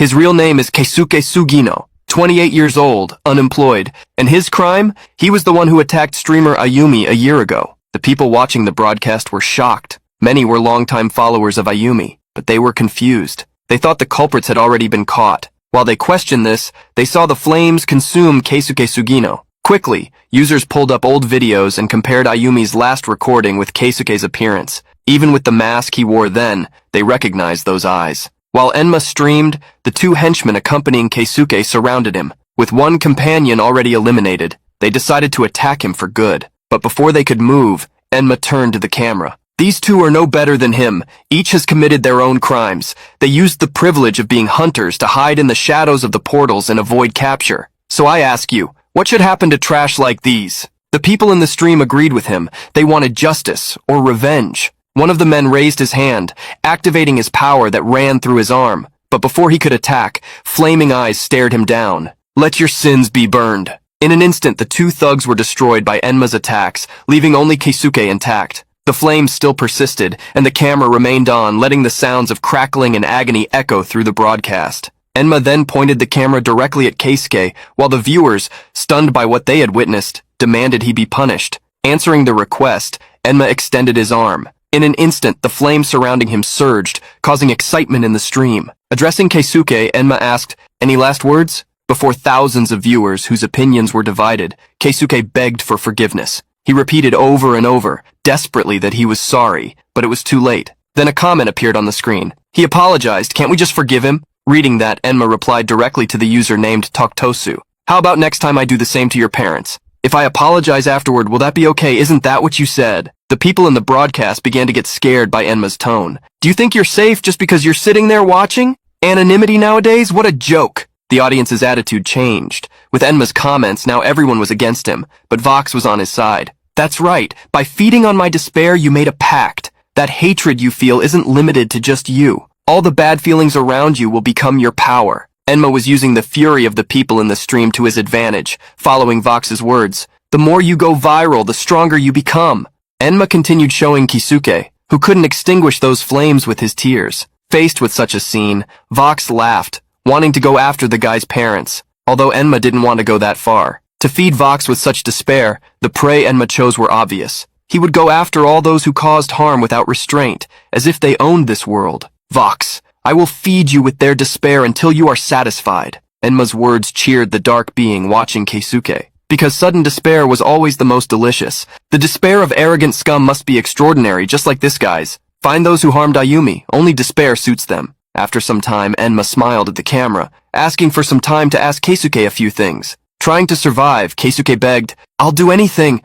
His real name is Keisuke Sugino, 28 years old, unemployed, and his crime? He was the one who attacked streamer Ayumi a year ago. The people watching the broadcast were shocked. Many were longtime followers of Ayumi, but they were confused. They thought the culprits had already been caught. While they questioned this, they saw the flames consume Keisuke Sugino. Quickly, users pulled up old videos and compared Ayumi's last recording with Keisuke's appearance. Even with the mask he wore then, they recognized those eyes. While Enma streamed, the two henchmen accompanying Keisuke surrounded him. With one companion already eliminated, they decided to attack him for good. But before they could move, Enma turned to the camera. These two are no better than him. Each has committed their own crimes. They used the privilege of being hunters to hide in the shadows of the portals and avoid capture. So I ask you, what should happen to trash like these? The people in the stream agreed with him. They wanted justice or revenge. One of the men raised his hand, activating his power that ran through his arm. But before he could attack, flaming eyes stared him down. Let your sins be burned. In an instant, the two thugs were destroyed by Enma's attacks, leaving only Keisuke intact. The flames still persisted, and the camera remained on, letting the sounds of crackling and agony echo through the broadcast. Enma then pointed the camera directly at Keisuke, while the viewers, stunned by what they had witnessed, demanded he be punished. Answering the request, Enma extended his arm. In an instant, the flames surrounding him surged, causing excitement in the stream. Addressing Keisuke, Enma asked, "Any last words?" Before thousands of viewers whose opinions were divided, Keisuke begged for forgiveness. He repeated over and over, desperately, that he was sorry, but it was too late. Then a comment appeared on the screen. He apologized, can't we just forgive him? Reading that, Enma replied directly to the user named Toktosu. How about next time I do the same to your parents? If I apologize afterward, will that be okay? Isn't that what you said? The people in the broadcast began to get scared by Enma's tone. Do you think you're safe just because you're sitting there watching? Anonymity nowadays? What a joke. The audience's attitude changed. With Enma's comments, now everyone was against him, but Vox was on his side. That's right. By feeding on my despair, you made a pact. That hatred you feel isn't limited to just you. All the bad feelings around you will become your power. Enma was using the fury of the people in the stream to his advantage, following Vox's words. The more you go viral, the stronger you become. Enma continued showing Keisuke, who couldn't extinguish those flames with his tears. Faced with such a scene, Vox laughed, wanting to go after the guy's parents, although Enma didn't want to go that far. To feed Vox with such despair, the prey Enma chose were obvious. He would go after all those who caused harm without restraint, as if they owned this world. Vox, I will feed you with their despair until you are satisfied. Enma's words cheered the dark being watching Keisuke. Because sudden despair was always the most delicious. The despair of arrogant scum must be extraordinary, just like this guy's. Find those who harmed Ayumi. Only despair suits them. After some time, Enma smiled at the camera, asking for some time to ask Keisuke a few things. Trying to survive, Keisuke begged, I'll do anything,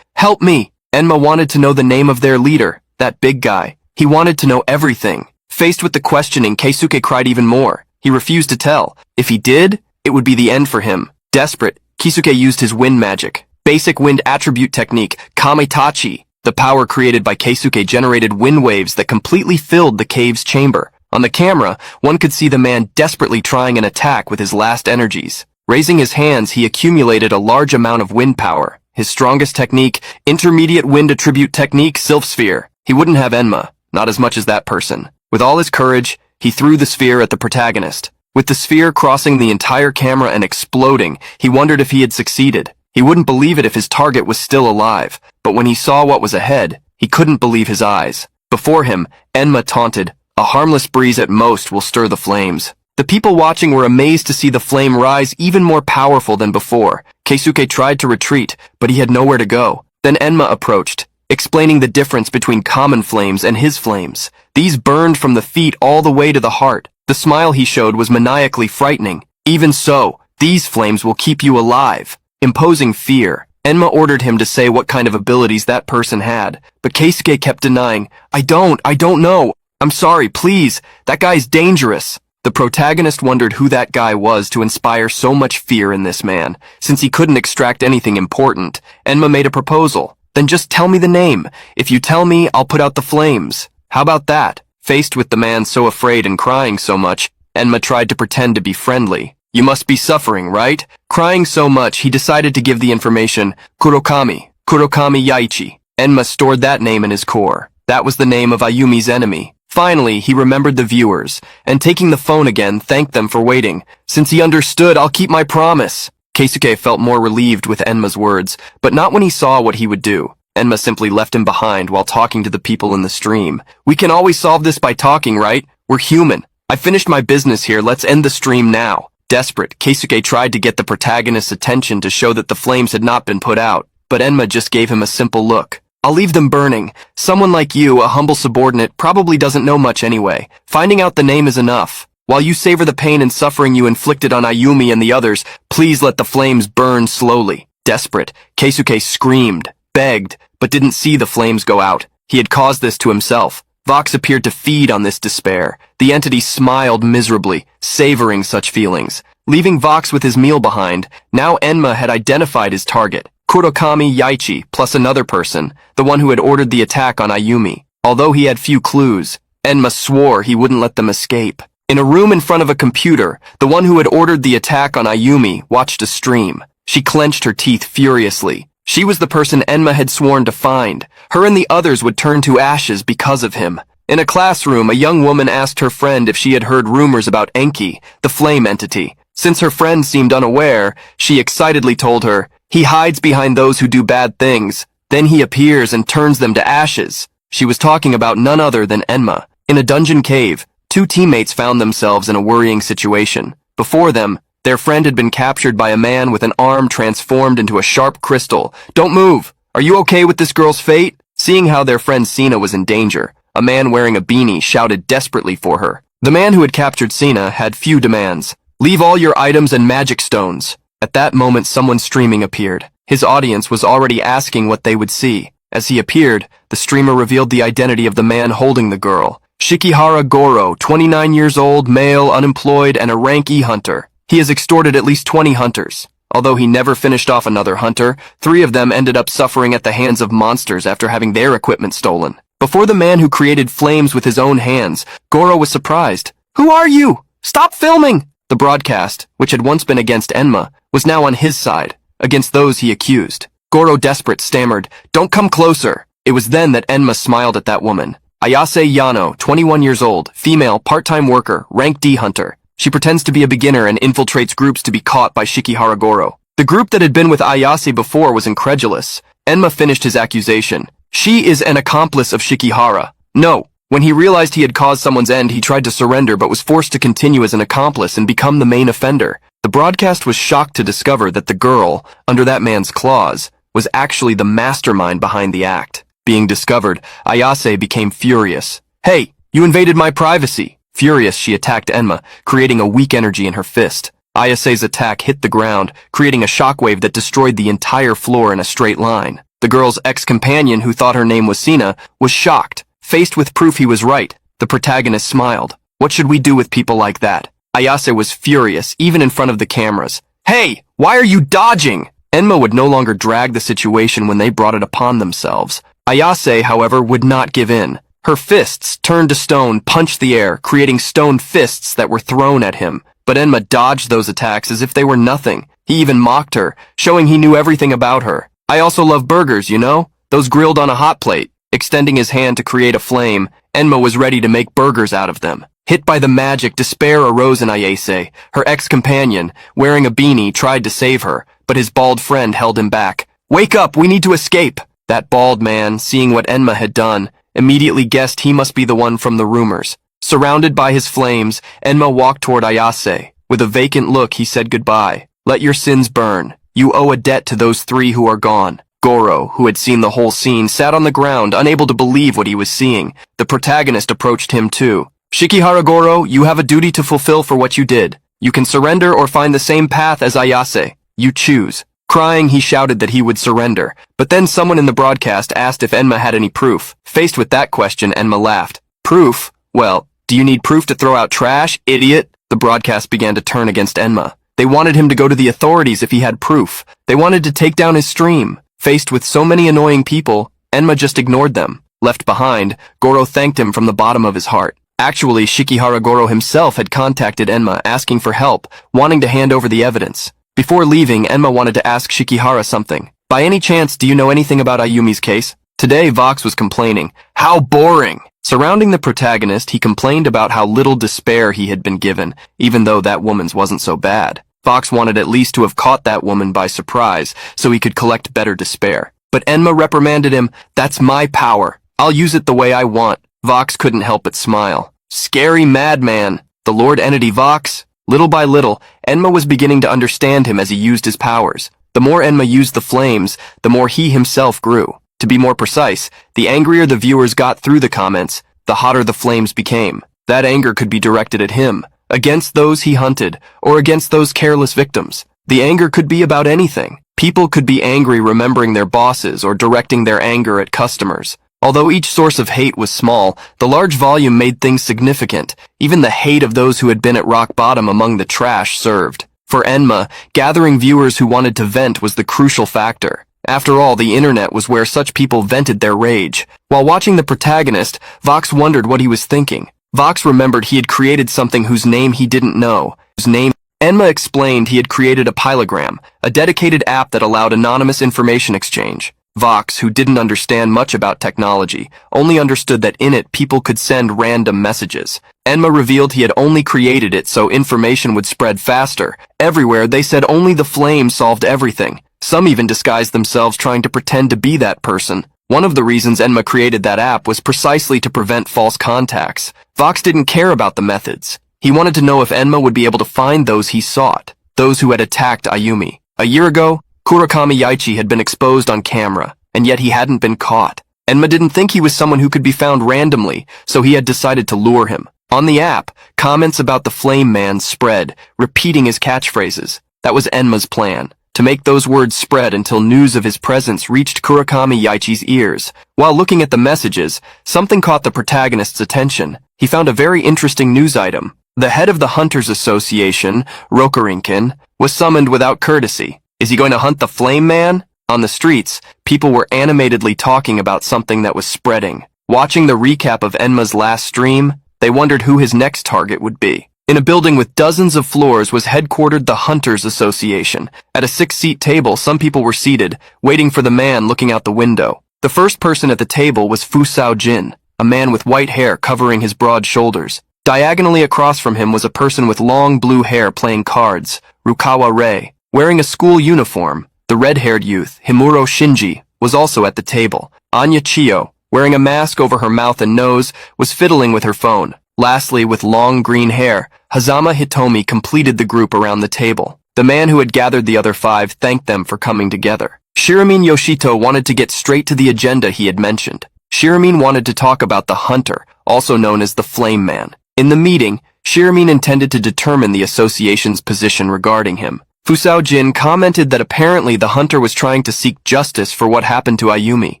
help me. Enma wanted to know the name of their leader, that big guy. He wanted to know everything. Faced with the questioning, Keisuke cried even more. He refused to tell. If he did, it would be the end for him. Desperate, Keisuke used his wind magic. Basic wind attribute technique, Kamitachi. The power created by Keisuke generated wind waves that completely filled the cave's chamber. On the camera, one could see the man desperately trying an attack with his last energies. Raising his hands, he accumulated a large amount of wind power. His strongest technique, intermediate wind attribute technique, Sylph Sphere. He wouldn't have Enma, not as much as that person. With all his courage, he threw the sphere at the protagonist. With the sphere crossing the entire camera and exploding, he wondered if he had succeeded. He wouldn't believe it if his target was still alive, but when he saw what was ahead, he couldn't believe his eyes. Before him, Enma taunted, a harmless breeze at most will stir the flames. The people watching were amazed to see the flame rise even more powerful than before. Keisuke tried to retreat, but he had nowhere to go. Then Enma approached, explaining the difference between common flames and his flames. These burned from the feet all the way to the heart. The smile he showed was maniacally frightening. Even so, these flames will keep you alive. Imposing fear, Enma ordered him to say what kind of abilities that person had, but Keisuke kept denying, I don't know. I'm sorry, please, that guy's dangerous. The protagonist wondered who that guy was to inspire so much fear in this man. Since he couldn't extract anything important, Enma made a proposal. Then just tell me the name. If you tell me, I'll put out the flames. How about that? Faced with the man so afraid and crying so much, Enma tried to pretend to be friendly. You must be suffering, right? Crying so much, he decided to give the information, Kurokami Yaichi. Enma stored that name in his core. That was the name of Ayumi's enemy. Finally, he remembered the viewers, and taking the phone again, thanked them for waiting. Since he understood, I'll keep my promise. Keisuke felt more relieved with Enma's words, but not when he saw what he would do. Enma simply left him behind while talking to the people in the stream. We can always solve this by talking, right? We're human. I finished my business here, let's end the stream now. Desperate, Keisuke tried to get the protagonist's attention to show that the flames had not been put out, but Enma just gave him a simple look. I'll leave them burning. Someone like you, a humble subordinate, probably doesn't know much anyway. Finding out the name is enough. While you savor the pain and suffering you inflicted on Ayumi and the others, please let the flames burn slowly. Desperate, Keisuke screamed, begged, but didn't see the flames go out. He had caused this to himself. Vox appeared to feed on this despair. The entity smiled miserably, savoring such feelings. Leaving Vox with his meal behind, now Enma had identified his target, Kurokami Yaichi plus another person, the one who had ordered the attack on Ayumi. Although he had few clues, Enma swore he wouldn't let them escape. In a room in front of a computer, the one who had ordered the attack on Ayumi watched a stream. She clenched her teeth furiously. She was the person Enma had sworn to find. Her and the others would turn to ashes because of him. In a classroom, a young woman asked her friend if she had heard rumors about Enki, the flame entity. Since her friend seemed unaware, she excitedly told her, he hides behind those who do bad things. Then he appears and turns them to ashes. She was talking about none other than Enma. In a dungeon cave, two teammates found themselves in a worrying situation. Before them, their friend had been captured by a man with an arm transformed into a sharp crystal. Don't move! Are you okay with this girl's fate? Seeing how their friend Sina was in danger, a man wearing a beanie shouted desperately for her. The man who had captured Sina had few demands. Leave all your items and magic stones. At that moment, someone streaming appeared. His audience was already asking what they would see. As he appeared, the streamer revealed the identity of the man holding the girl. Shikihara Goro, 29 years old, male, unemployed, and a rank E hunter. He has extorted at least 20 hunters. Although he never finished off another hunter, 3 of them ended up suffering at the hands of monsters after having their equipment stolen. Before the man who created flames with his own hands, Goro was surprised. Who are you? Stop filming! The broadcast, which had once been against Enma, was now on his side, against those he accused. Goro, desperate, stammered, Don't come closer. It was then that Enma smiled at that woman. Ayase Yano, 21 years old, female, part-time worker, rank D hunter. She pretends to be a beginner and infiltrates groups to be caught by Shikihara Goro. The group that had been with Ayase before was incredulous. Enma finished his accusation. She is an accomplice of Shikihara. No. When he realized he had caused someone's end, he tried to surrender but was forced to continue as an accomplice and become the main offender. The broadcast was shocked to discover that the girl, under that man's claws, was actually the mastermind behind the act. Being discovered, Ayase became furious. Hey, you invaded my privacy. Furious, she attacked Enma, creating a weak energy in her fist. Ayase's attack hit the ground, creating a shockwave that destroyed the entire floor in a straight line. The girl's ex-companion, who thought her name was Sina, was shocked. Faced with proof he was right, the protagonist smiled. What should we do with people like that? Ayase was furious, even in front of the cameras. Hey, why are you dodging? Enma would no longer drag the situation when they brought it upon themselves. Ayase, however, would not give in. Her fists, turned to stone, punched the air, creating stone fists that were thrown at him. But Enma dodged those attacks as if they were nothing. He even mocked her, showing he knew everything about her. I also love burgers, you know? Those grilled on a hot plate. Extending his hand to create a flame, Enma was ready to make burgers out of them. Hit by the magic, despair arose in Ayase. Her ex-companion, wearing a beanie, tried to save her, but his bald friend held him back. Wake up, we need to escape! That bald man, seeing what Enma had done, immediately guessed he must be the one from the rumors. Surrounded by his flames, Enma walked toward Ayase. With a vacant look, he said goodbye. Let your sins burn. You owe a debt to those 3 who are gone. Goro, who had seen the whole scene, sat on the ground, unable to believe what he was seeing. The protagonist approached him too. Shikihara Goro, you have a duty to fulfill for what you did. You can surrender or find the same path as Ayase. You choose. Crying, he shouted that he would surrender. But then someone in the broadcast asked if Enma had any proof. Faced with that question, Enma laughed. Proof? Well, do you need proof to throw out trash, idiot? The broadcast began to turn against Enma. They wanted him to go to the authorities if he had proof. They wanted to take down his stream. Faced with so many annoying people, Enma just ignored them. Left behind, Goro thanked him from the bottom of his heart. Actually, Shikihara Goro himself had contacted Enma asking for help, wanting to hand over the evidence. Before leaving, Enma wanted to ask Shikihara something. By any chance, do you know anything about Ayumi's case? Today, Vox was complaining. How boring! Surrounding the protagonist, he complained about how little despair he had been given, even though that woman's wasn't so bad. Vox wanted at least to have caught that woman by surprise, so he could collect better despair. But Enma reprimanded him. That's my power. I'll use it the way I want. Vox couldn't help but smile. Scary madman. The Lord Entity Vox. Little by little, Enma was beginning to understand him as he used his powers. The more Enma used the flames, the more he himself grew. To be more precise, the angrier the viewers got through the comments, the hotter the flames became. That anger could be directed at him, against those he hunted, or against those careless victims. The anger could be about anything. People could be angry remembering their bosses or directing their anger at customers. Although each source of hate was small, the large volume made things significant. Even the hate of those who had been at rock bottom among the trash served. For Enma, gathering viewers who wanted to vent was the crucial factor. After all, the internet was where such people vented their rage. While watching the protagonist, Vox wondered what he was thinking. Vox remembered he had created something whose name he didn't know. Enma explained he had created a pilogram, a dedicated app that allowed anonymous information exchange. Vox, who didn't understand much about technology, only understood that in it people could send random messages. Enma revealed he had only created it so information would spread faster. Everywhere they said only the flame solved everything. Some even disguised themselves trying to pretend to be that person. One of the reasons Enma created that app was precisely to prevent false contacts. Vox didn't care about the methods. He wanted to know if Enma would be able to find those he sought, those who had attacked Ayumi. A year ago, Kurakami Yaichi had been exposed on camera, and yet he hadn't been caught. Enma didn't think he was someone who could be found randomly, so he had decided to lure him. On the app, comments about the Flame Man spread, repeating his catchphrases. That was Enma's plan, to make those words spread until news of his presence reached Kurakami Yaichi's ears. While looking at the messages, something caught the protagonist's attention. He found a very interesting news item. The head of the Hunters Association, Rokarinkin, was summoned without courtesy. Is he going to hunt the Flame Man? On the streets, people were animatedly talking about something that was spreading. Watching the recap of Enma's last stream, they wondered who his next target would be. In a building with dozens of floors was headquartered the Hunters Association. At a 6-seat table, some people were seated, waiting for the man looking out the window. The first person at the table was Fusao Jin, a man with white hair covering his broad shoulders. Diagonally across from him was a person with long blue hair playing cards, Rukawa Rei. Wearing a school uniform, the red-haired youth, Himuro Shinji, was also at the table. Anya Chiyo, wearing a mask over her mouth and nose, was fiddling with her phone. Lastly, with long green hair, Hazama Hitomi completed the group around the table. The man who had gathered the other 5 thanked them for coming together. Shiramin Yoshito wanted to get straight to the agenda he had mentioned. Shiramin wanted to talk about the Hunter, also known as the Flame Man. In the meeting, Shiramin intended to determine the association's position regarding him. Fusao Jin commented that apparently the Hunter was trying to seek justice for what happened to Ayumi.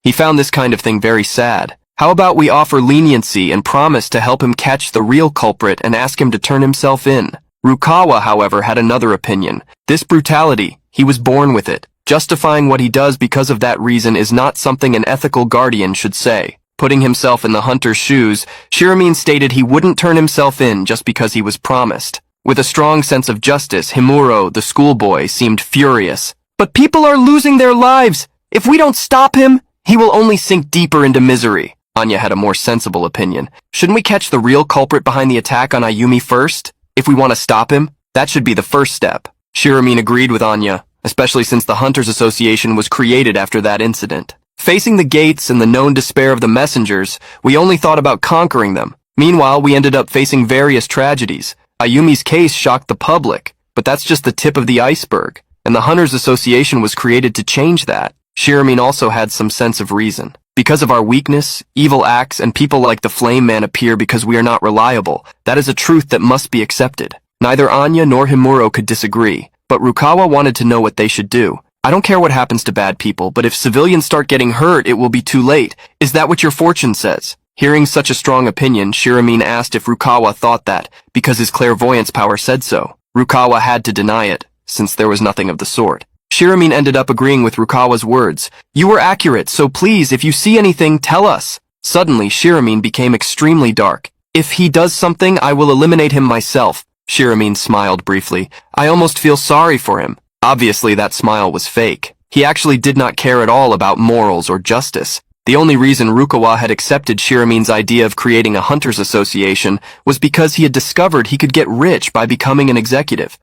He found this kind of thing very sad. How about we offer leniency and promise to help him catch the real culprit and ask him to turn himself in? Rukawa, however, had another opinion. This brutality, he was born with it. Justifying what he does because of that reason is not something an ethical guardian should say. Putting himself in the Hunter's shoes, Shiramin stated he wouldn't turn himself in just because he was promised. With a strong sense of justice, Himuro, the schoolboy, seemed furious. But people are losing their lives. If we don't stop him, he will only sink deeper into misery. Anya had a more sensible opinion. Shouldn't we catch the real culprit behind the attack on Ayumi first? If we want to stop him, that should be the first step. Shiramin agreed with Anya, especially since the Hunters Association was created after that incident. Facing the gates and the known despair of the messengers, we only thought about conquering them. Meanwhile, we ended up facing various tragedies. Ayumi's case shocked the public, but that's just the tip of the iceberg, and the Hunters Association was created to change that. Shiramin also had some sense of reason. Because of our weakness, evil acts, and people like the Flame Man appear because we are not reliable. That is a truth that must be accepted. Neither Anya nor Himuro could disagree, but Rukawa wanted to know what they should do. I don't care what happens to bad people, but if civilians start getting hurt, it will be too late. Is that what your fortune says? Hearing such a strong opinion, Shiramin asked if Rukawa thought that, because his clairvoyance power said so. Rukawa had to deny it, since there was nothing of the sort. Shiramin ended up agreeing with Rukawa's words. You were accurate, so please, if you see anything, tell us. Suddenly, Shiramin became extremely dark. If he does something, I will eliminate him myself. Shiramin smiled briefly. I almost feel sorry for him. Obviously, that smile was fake. He actually did not care at all about morals or justice. The only reason Rukawa had accepted Shiramin's idea of creating a hunters association was because he had discovered he could get rich by becoming an executive.